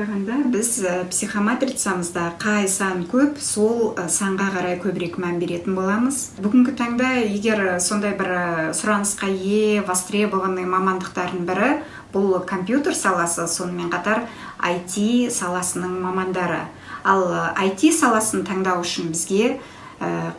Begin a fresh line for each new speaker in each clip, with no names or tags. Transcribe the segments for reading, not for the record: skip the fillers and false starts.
қарағанда біз психоматрицамызда қай сан көп, сол санға қарай көбірек мән беретін боламыз. Бүгінгі таңда егер сондай бір сұранысқа ие, востребованный мамандықтардың бірі бұл компьютер саласы, сонымен қатар IT саласының мамандары. Ал IT саласын таңдау үшін бізге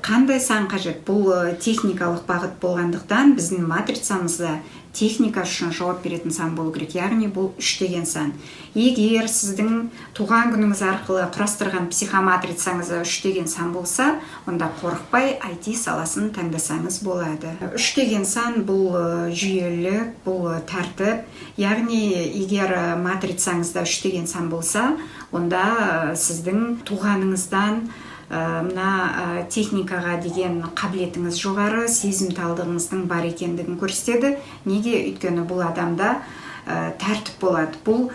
қандай сан қажет? Бұл техникалық бағыт болғандықтан біздің матрицамызда техника үшін жауап беретін сан болу керек, яғни бұл 3 деген сан. Егер сіздің туған күніңіз арқылы құрастырған психоматрицаңыз 3 деген сан болса, онда қорықпай IT саласын таңдасаңыз болады. 3 деген сан бұл жүйелік, бұл тәртіп, яғни егер матрицаңызда 3 деген сан болса, онда сіздің туғаныңыздан мына техникаға деген қабілетіңіз жоғары, сезімталдығыңыздың бар екендігін көрсетеді. Неге? Өйткені бұл адамда тәртіп болады. Бұл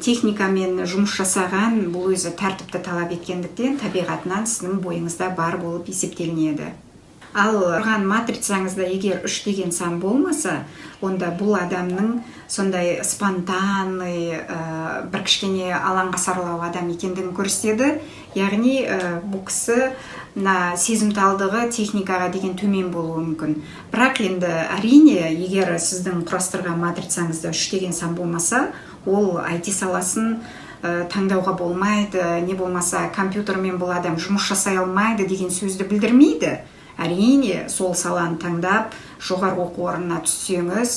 техникамен жұмыс жасаған, бұл өзі тәртіпті талап еткендіктен табиғатынан сіздің бойыңызда бар болып есептелінеді. Ал тұрған матрицаңызда егер 3 деген сан болмаса, онда бұл адамның сондай спонтанный, бір кішкене алаңға сарылау адам екендігін көрсетеді. Яғни бұл кісі сезімталдығы техникаға деген төмен болуы мүмкін. Бірақ енді әрине, егер сіздің құрастырған матрицаңызда 3 деген сан болмаса, ол IT саласын таңдауға болмайды, не болмаса компьютермен бұл адам жұмыс жасай алмайды деген сөзді білдірмейді. Әрине, сол саланы таңдап, жоғарғы оқу орнына түссеңіз,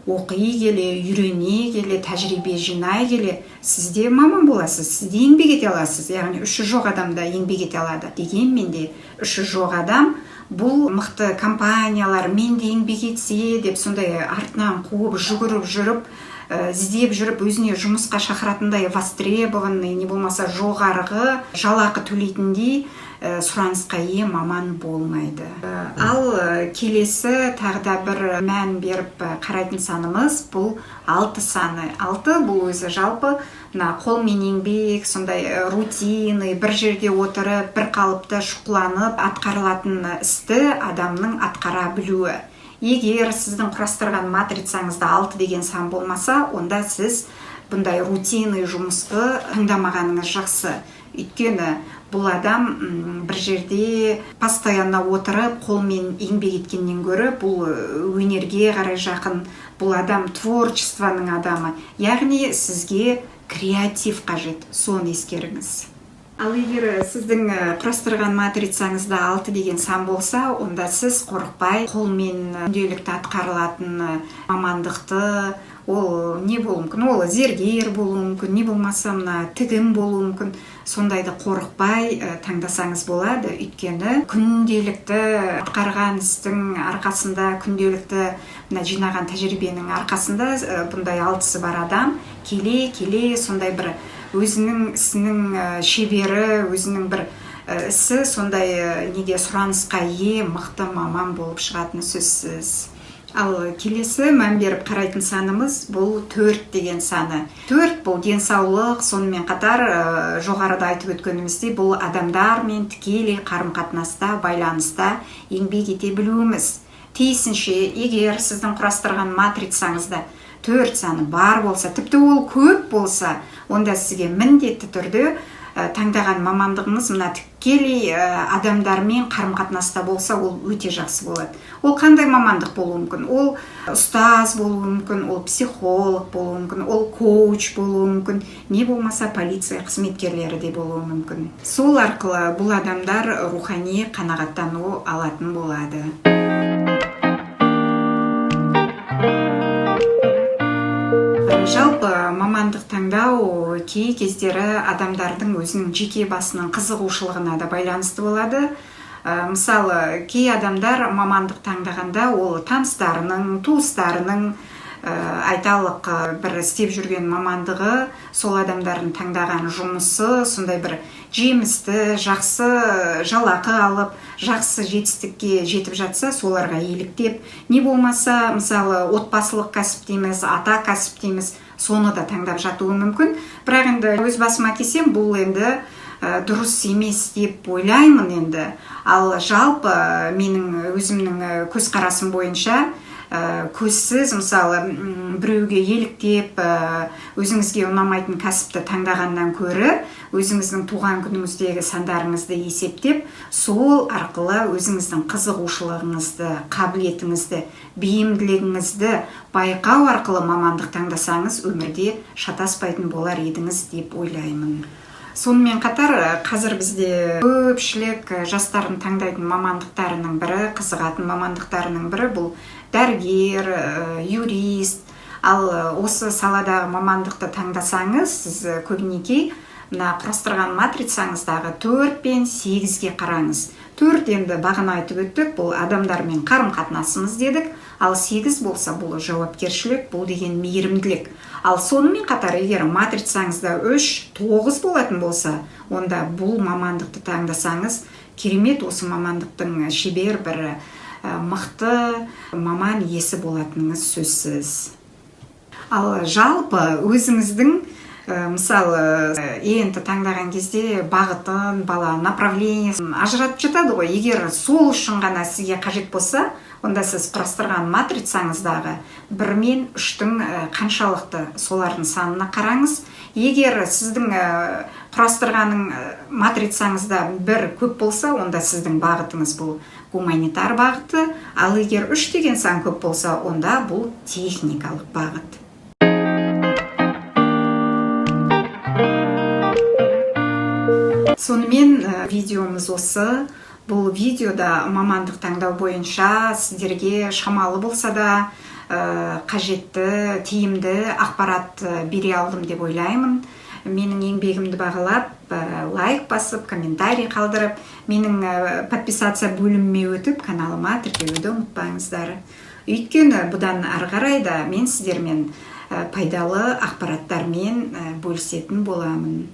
оқи келе, үйрене келе, тәжірибе жинай келе, сізде маман боласыз, сізде еңбек ете аласыз. Яғни үші жоқ адамда еңбек ете алады. Дегенмен де үші жоқ адам бұл мықты компаниялар менде еңбек етсе деп сондай артынан қуып жүгіріп жүріп, іздеп жүріп өзіне жұмысқа шақыратындай востребованный, не болмаса жоғарғы жалақы төлейтіндей сұранысқа ие маман болмайды. Ал келесі тағда бір мән беріп қарайтын санымыз бұл 6 саны. 6 бұл өзі жалпы қолмен еңбек, сондай рутины, бір жерде отырып, бір қалыпты шұқыланып атқарылатын істі адамның атқара білуі. Егер сіздің құрастырған матрицаңызда 6 деген сан болмаса, онда сіз бұндай рутины жұмысты таңдамағаныңыз жақсы. Өйткені бұл адам бір жерде постоянно отырып, қолмен еңбек еткеннен гөрі бұл өнерге қарай жақын, бұл адам творчествоның адамы. Яғни сізге креатив қажет, соны ескеріңіз. Ал егер сіздің құрастырған матрицаңызда 6 деген сан болса, онда сіз қорықпай қолмен күнделікті атқарылатын мамандықты, ол не болуы мүмкін? Ол зергер болуы мүмкін, не болмаса тігін болуы мүмкін. Сондайды қорықпай таңдасаңыз болады. Өйткені күнделікті атқарған істің арқасында, күнделікті жинаған тәжірибенің арқасында бұндай 6-сы бар адам келе сондай бір өзінің ісінің шебері, өзінің бір ісі сондай неге сұранысқа ие мықты маман болып шығатыны сөзсіз. Ал келесі мән беріп қарайтын санымыз бұл 4 деген саны. 4 бұл денсаулық, сонымен қатар жоғарыда айтып өткеніміздей бұл адамдармен тікелей қарым-қатынаста, байланыста еңбек ете білуіміз. Тиісінше, егер сіздің құрастырған матрицаңызда 4 саны бар болса, тіпті ол көп болса, онда сізге міндетті түрде таңдаған мамандығыңыз тікелей адамдармен қарым-қатынаста болса, ол өте жақсы болады. Ол қандай мамандық болуы мүмкін? Ол ұстаз болуы мүмкін, ол психолог болуы мүмкін, ол коуч болуы мүмкін, не болмаса полиция қызметкерлері де болуы мүмкін. Сол арқылы бұл адамдар рухани қанағаттану алатын болады. Жалпы мамандық таңдау кей кездері адамдардың өзінің жеке басының қызығушылығына да байланысты болады. Мысалы, кей адамдар мамандық таңдағанда ол таныстарының, туыстарының айталық бір істеп жүрген мамандығы, сол адамдардың таңдаған жұмысы сондай бір жемісті, жақсы жалақы алып, жақсы жетістікке жетіп жатса, соларға еліктеп, не болмаса, мысалы, отбасылық кәсіп дейміз, ата кәсіп дейміз, соны да таңдап жатуы мүмкін. Бірақ енді өз басыма келсем, бұл енді дұрыс емес деп ойлаймын енді. Ал жалпы менің өзімнің көзқарасым бойынша көзсіз, мысалы, біреуге еліктеп, өзіңізге ұнамайтын кәсіпті таңдағаннан көрі, өзіңіздің туған күніңіздегі сандарыңызды есептеп, сол арқылы өзіңіздің қызығушылығыңызды, қабілетіңізді, бейімділігіңізді байқау арқылы мамандық таңдасаңыз, өмірде шатаспайтын болар едіңіз деп ойлаймын. Сонымен қатар, қазір бізде көпшілік жастардың таңдайтын мамандықтарының бірі, қызығатын мамандықтарының бірі бұл дәрігер, юрист. Ал осы саладағы мамандықты таңдасаңыз, сіз көбінесе мына құрастырған матрицаңыздағы 4 пен 8-ге қараңыз. 4 енді бағана айтып өттік, бұл адамдармен қарым-қатынасымыз дедік, ал 8 болса, бұл жауапкершілік, бұл деген мейірімділік. Ал сонымен қатар, егер матрицаңызда 3, 9 болатын болса, онда бұл мамандықты таңдасаңыз, керемет осы мамандықтың шебер бір мықты маман иесі болатыныңыз сөзсіз. Ал жалпы өзіңіздің мысалы, енді таңдаған кезде бағытын, бала направлениесін ажыратып жатады ғой. Егер сол үшін ғана сізге қажет болса, онда сіз құрастырған матрицаңыздағы 1 мен 3-тің қаншалықты солардың санына қараңыз. Егер сіздің құрастырғаның матрицаңызда 1 көп болса, онда сіздің бағытыңыз бұл гуманитар бағыты, ал егер 3 деген сан көп болса, онда бұл техникалық бағыт. Сонымен видеомыз осы. Бұл видеода мамандық таңдау бойынша сіздерге шамалы болса да қажетті, тиімді ақпарат бере алдым деп ойлаймын. Менің еңбегімді бағалап, лайк басып, комментарий қалдырып, менің подписация бөліміме өтіп, каналыма тіркелуді ұмытпаңыздар. Өйткені бұдан ары қарай да мен сіздермен пайдалы ақпараттармен бөлісетін боламын.